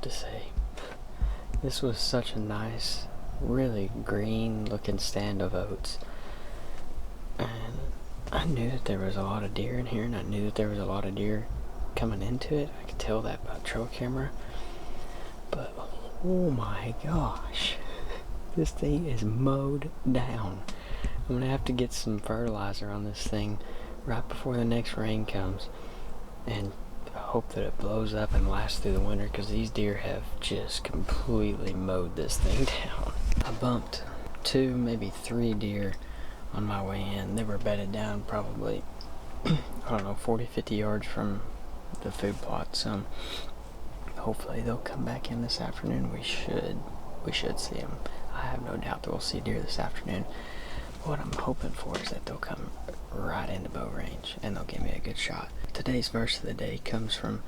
to say, this was such a nice, really green looking stand of oats. And I knew that there was a lot of deer in here, and I knew that there was a lot of deer coming into it. I could tell that by the trail camera. But oh my gosh, this thing is mowed down. I'm gonna have to get some fertilizer on this thing right before the next rain comes, and hope that it blows up and lasts through the winter, because these deer have just completely mowed this thing down. I bumped 2, maybe 3 deer on my way in. They were bedded down probably, I don't know, 40-50 yards from the food plot. So hopefully they'll come back in this afternoon. We should see them. I have no doubt that we'll see deer this afternoon. What I'm hoping for is that they'll come right into bow range and they'll give me a good shot. Today's verse of the day comes from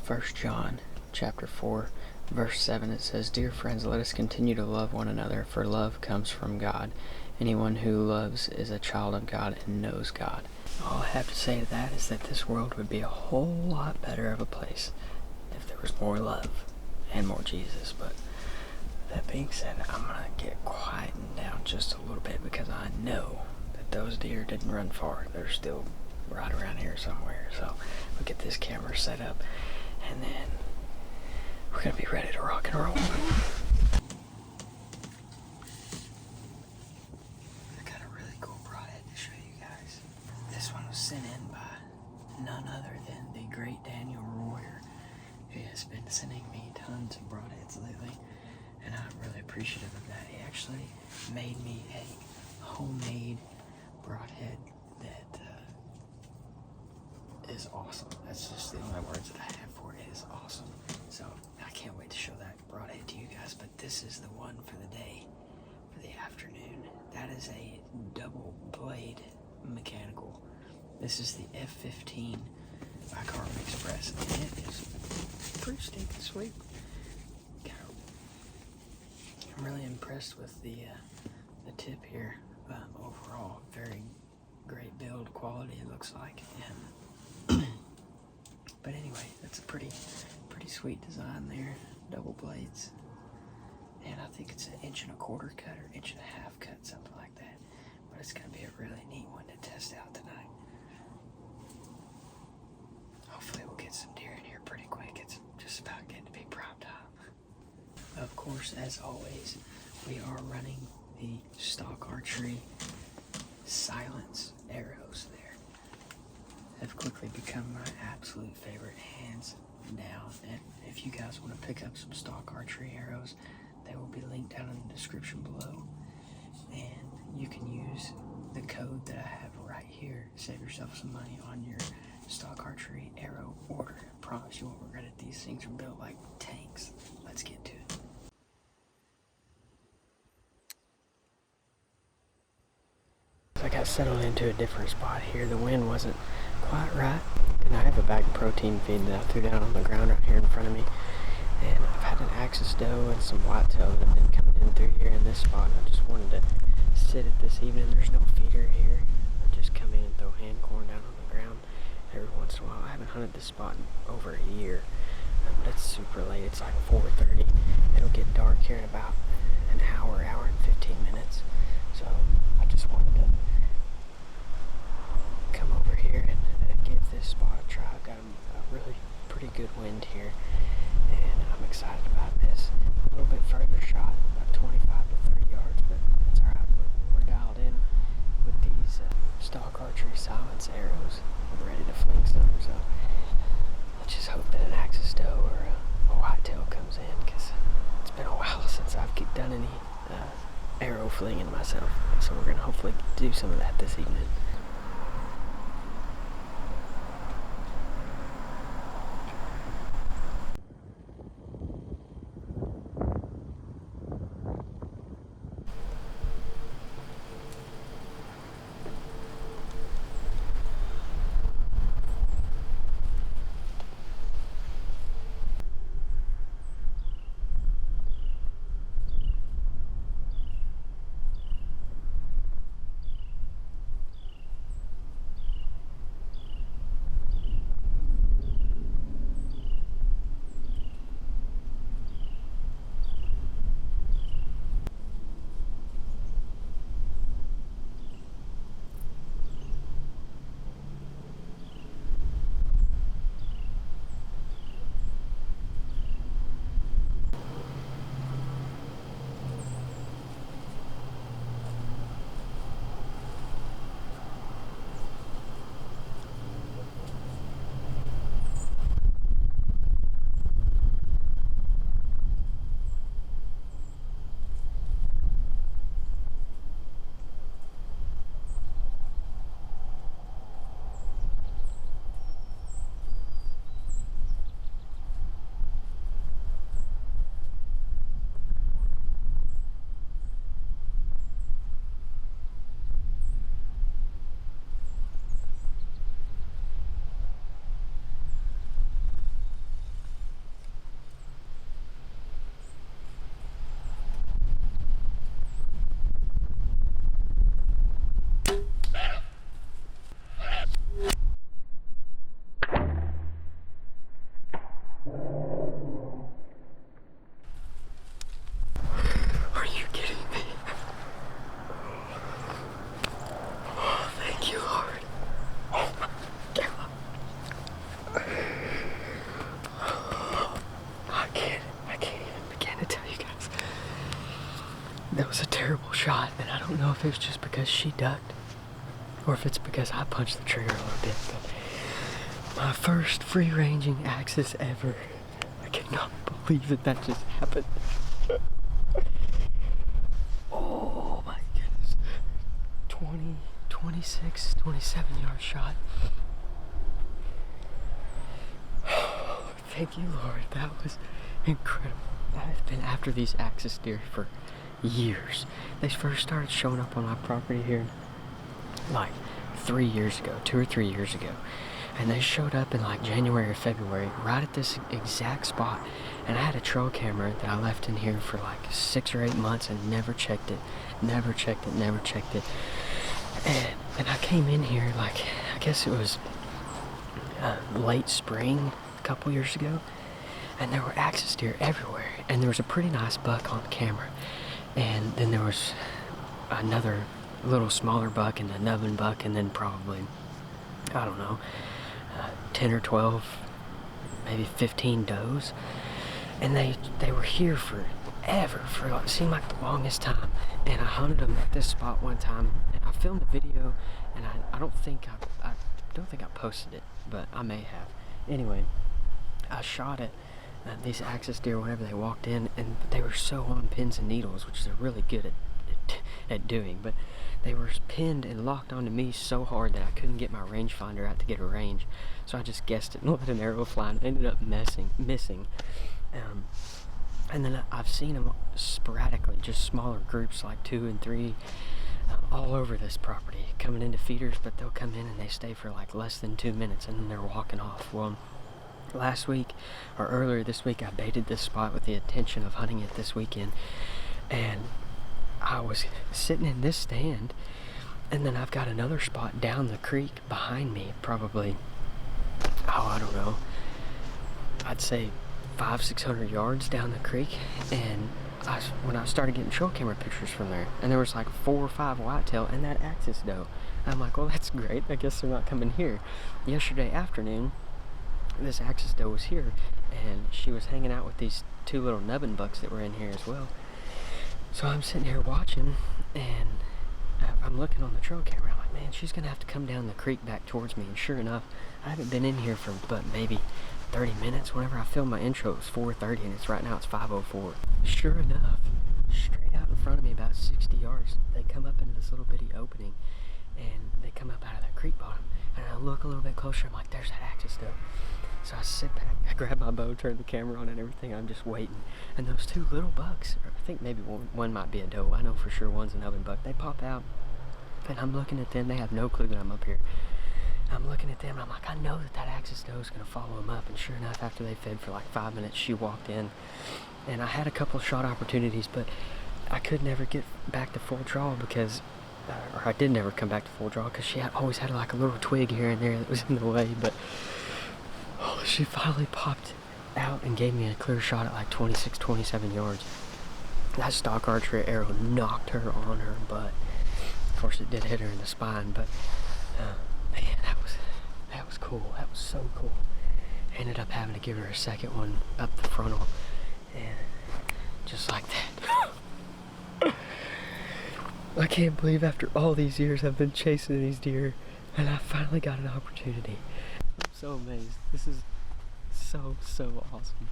1 John chapter 4, verse 7. It says, "Dear friends, let us continue to love one another, for love comes from God. Anyone who loves is a child of God and knows God." All I have to say to that is that this world would be a whole lot better of a place if there was more love and more Jesus. But that being said, I'm going to get quietened down just a little bit, because I know that those deer didn't run far. They're still right around here somewhere. So we'll get this camera set up, and then we're going to be ready to rock and roll. I got a really cool broadhead to show you guys. This one was sent in by none other than the great Daniel Royer, who has been sending me tons of broadheads lately, and I'm really appreciative of that. He actually made me a homemade broadhead that is awesome. That's just the only words that I have for it. It is awesome. So I can't wait to show that broadhead to you guys. But this is the one for the day, for the afternoon. That is a double blade mechanical. This is the F15 by Carbon Express, and it is pretty stinking sweet. I'm really impressed with the tip here. Overall, very great build quality, it looks like. And but anyway, that's a pretty sweet design there. Double blades, and I think it's 1.25 inch cut or 1.5 inch cut, something like that. But it's going to be a really neat one to test out tonight. Hopefully we'll get some deer in here pretty quick. It's just about getting to be prime time. Of course, as always, we are running the stock archery silence arrows there. Have quickly become my absolute favorite, hands down. And if you guys want to pick up some stock archery arrows, they will be linked down in the description below. And you can use the code that I have right here. Save yourself some money on your stock archery arrow order. I promise you won't regret it. These things are built like tanks. Let's get to it. I got settled into a different spot here. The wind wasn't quite right, and I have a bag of protein feed that I threw down on the ground right here in front of me. And I've had an axis doe and some whitetail that have been coming in through here in this spot. I just wanted to sit it this evening. There's no feeder here. I just come in and throw hand corn down on the ground every once in a while. I haven't hunted this spot in over a year, but it's super late. It's like 4:30. It'll get dark here in about an hour and 15 minutes. So I just wanted to come over here and give this spot a try. I've got a really pretty good wind here, and I'm excited about this. A little bit further shot, about 25 to 30 yards, but it's alright. We're dialed in with these stock archery silence arrows. I'm ready to fling some, so let's just hope that an axis doe or a whitetail comes in, because it's been a while since I've done any arrow flinging myself. So we're going to hopefully do some of that this evening. if it's just because she ducked, or if it's because I punched the trigger a little bit, but my first free-ranging axis ever. I cannot believe that just happened. Oh my goodness. 20, 26, 27 yard shot. Thank you, Lord. That was incredible. I've been after these axis deer for years. They first started showing up on my property here like 3 years ago, 2 or 3 years ago. And they showed up in like January or February, right at this exact spot. And I had a trail camera that I left in here for like 6 or 8 months and never checked it. Never checked it. And I came in here like, I guess it was late spring a couple years ago. And there were axis deer everywhere. And there was a pretty nice buck on camera. And then there was another little smaller buck and a nubbin buck, and then probably, I don't know, 10 or 12, maybe 15 does. And they were here forever, for like, seemed like the longest time. And I hunted them at this spot one time, and I filmed a video, and I don't think I posted it, but I may have. Anyway, I shot it. These axis deer, whenever they walked in, and they were so on pins and needles, which they're really good at doing, but they were pinned and locked onto me so hard that I couldn't get my rangefinder out to get a range. So I just guessed it and let an arrow fly, and ended up missing. And then I've seen them sporadically, just smaller groups like 2 and 3, all over this property, coming into feeders, but they'll come in and they stay for like less than 2 minutes, and then they're walking off. Well, last week, or earlier this week, I baited this spot with the intention of hunting it this weekend, and I was sitting in this stand, and then I've got another spot down the creek behind me, probably, I don't know, I'd say 500-600 yards down the creek. And when I started getting trail camera pictures from there, and there was like 4 or 5 whitetail and that axis doe, I'm like, well, that's great, I guess they're not coming here. Yesterday afternoon, this axis doe was here, and she was hanging out with these 2 little nubbin bucks that were in here as well. So I'm sitting here watching, and I'm looking on the trail camera. I'm like, man, she's gonna have to come down the creek back towards me. And sure enough, I haven't been in here for but maybe 30 minutes. Whenever I filmed my intro, it was 4:30, and right now it's 5:04. Sure enough, straight out in front of me, about 60 yards, they come up into this little bitty opening, and they come up out of that creek bottom. And I look a little bit closer. I'm like, there's that axis doe. So I sit back, I grab my bow, turn the camera on and everything. I'm just waiting. And those 2 little bucks, or I think maybe one might be a doe. I know for sure one's a nubbin buck. They pop out, and I'm looking at them. They have no clue that I'm up here. I'm looking at them, and I'm like, I know that axis doe is going to follow them up. And sure enough, after they fed for like 5 minutes, she walked in. And I had a couple of shot opportunities, but I could never get back to full draw because, or I did never come back to full draw because she always had like a little twig here and there that was in the way. But she finally popped out and gave me a clear shot at like 26, 27 yards. That stock archery arrow knocked her on her butt. Of course, it did hit her in the spine, but man, that was cool. That was so cool. Ended up having to give her a second one up the frontal, and just like that. I can't believe after all these years I've been chasing these deer, and I finally got an opportunity. I'm so amazed. This is so awesome.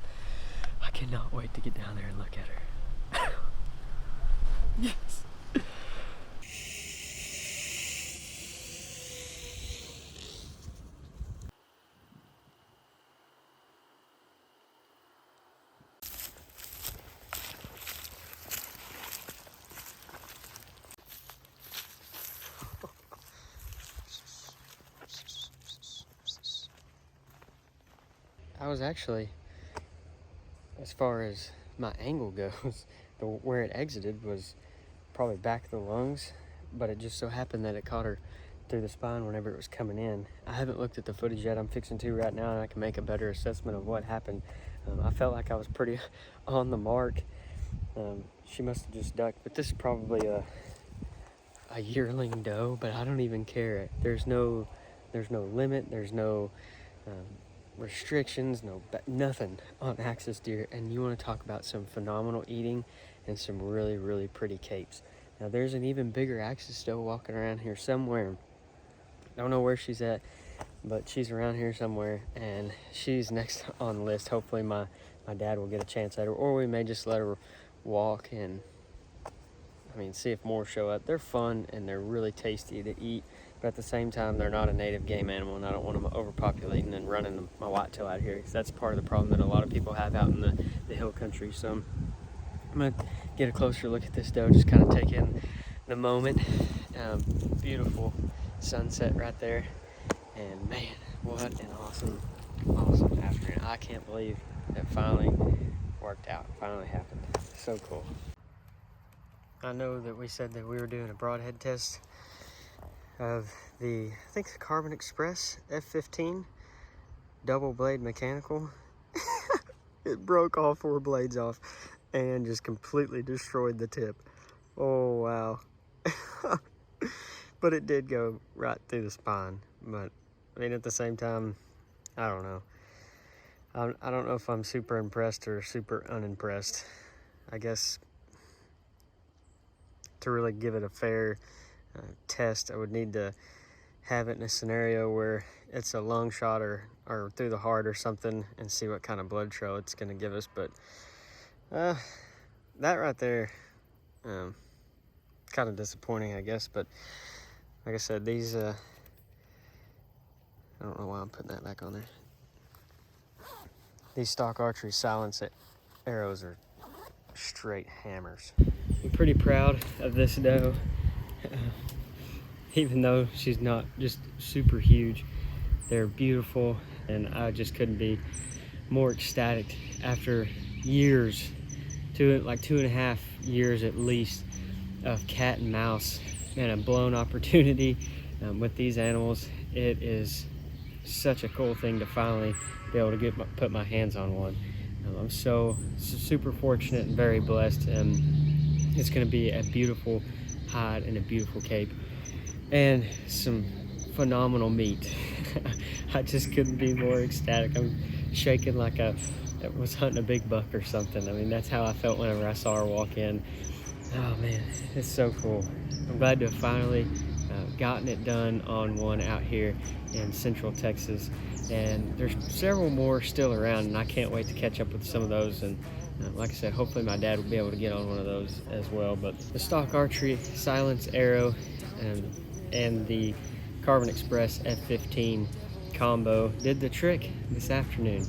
I cannot wait to get down there and look at her. Yes. I was actually, as far as my angle goes, where it exited was probably back of the lungs, but it just so happened that it caught her through the spine whenever it was coming in. I haven't looked at the footage yet. I'm fixing to right now, and I can make a better assessment of what happened. I felt like I was pretty on the mark. She must have just ducked, but this is probably a yearling doe, but I don't even care. There's no limit. There's no restrictions, nothing on axis deer. And you want to talk about some phenomenal eating and some really pretty capes. Now there's an even bigger axis still walking around here somewhere. Don't know where she's at, but she's around here somewhere, and she's next on the list. Hopefully my dad will get a chance at her, or we may just let her walk and, I mean, see if more show up. They're fun and they're really tasty to eat, but at the same time, they're not a native game animal, and I don't want them overpopulating and running my whitetail out here, because that's part of the problem that a lot of people have out in the hill country. So I'm gonna get a closer look at this doe, just kind of take in the moment. Beautiful sunset right there, and man, what an awesome afternoon. I can't believe it finally worked out, finally happened. So cool. I know that we said that we were doing a broadhead test of the, I think, the Carbon Express F15 double blade mechanical. It broke all 4 blades off and just completely destroyed the tip. Oh wow. But it did go right through the spine. But I mean, at the same time, I don't know. I don't know if I'm super impressed or super unimpressed. I guess to really give it a fair test, I would need to have it in a scenario where it's a long shot or through the heart or something, and see what kind of blood trail it's going to give us. But that right there, kind of disappointing, I guess. But like I said, these I don't know why I'm putting that back on there. These stock archery silence arrows are straight hammers. I'm pretty proud of this doe, even though she's not just super huge. They're beautiful, and I just couldn't be more ecstatic after years, like 2.5 years at least, of cat and mouse and a blown opportunity with these animals. It is such a cool thing to finally be able to put my hands on one. I'm so super fortunate and very blessed, and it's going to be a beautiful hide and a beautiful cape and some phenomenal meat. I just couldn't be more ecstatic. I'm shaking like I was hunting a big buck or something. I mean, that's how I felt whenever I saw her walk in. Oh man, it's so cool. I'm glad to have finally gotten it done on one out here in Central Texas, and there's several more still around, and I can't wait to catch up with some of those. And like I said, hopefully my dad will be able to get on one of those as well. But the stock archery silence arrow and the Carbon Express F15 combo did the trick this afternoon.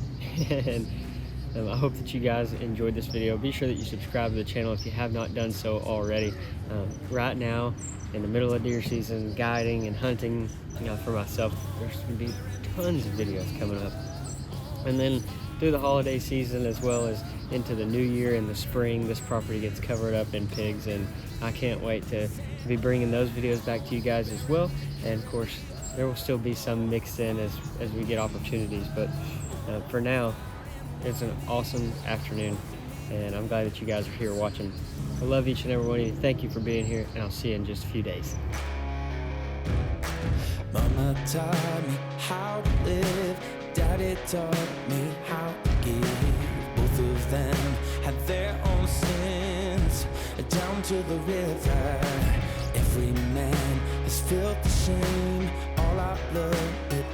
And I hope that you guys enjoyed this video. Be sure that you subscribe to the channel if you have not done so already. Right now, in the middle of deer season, guiding and hunting, for myself, there's going to be tons of videos coming up. And then through the holiday season, as well as into the new year in the spring, this property gets covered up in pigs, and I can't wait to be bringing those videos back to you guys as well. And of course, there will still be some mixed in as we get opportunities. But for now, it's an awesome afternoon, and I'm glad that you guys are here watching. I love each and every one of you. Thank you for being here, and I'll see you in just a few days. Mama taught me how to live, Daddy taught me how to give. Both of them had their own sins, down to the river. Every man has felt the shame, all our blood it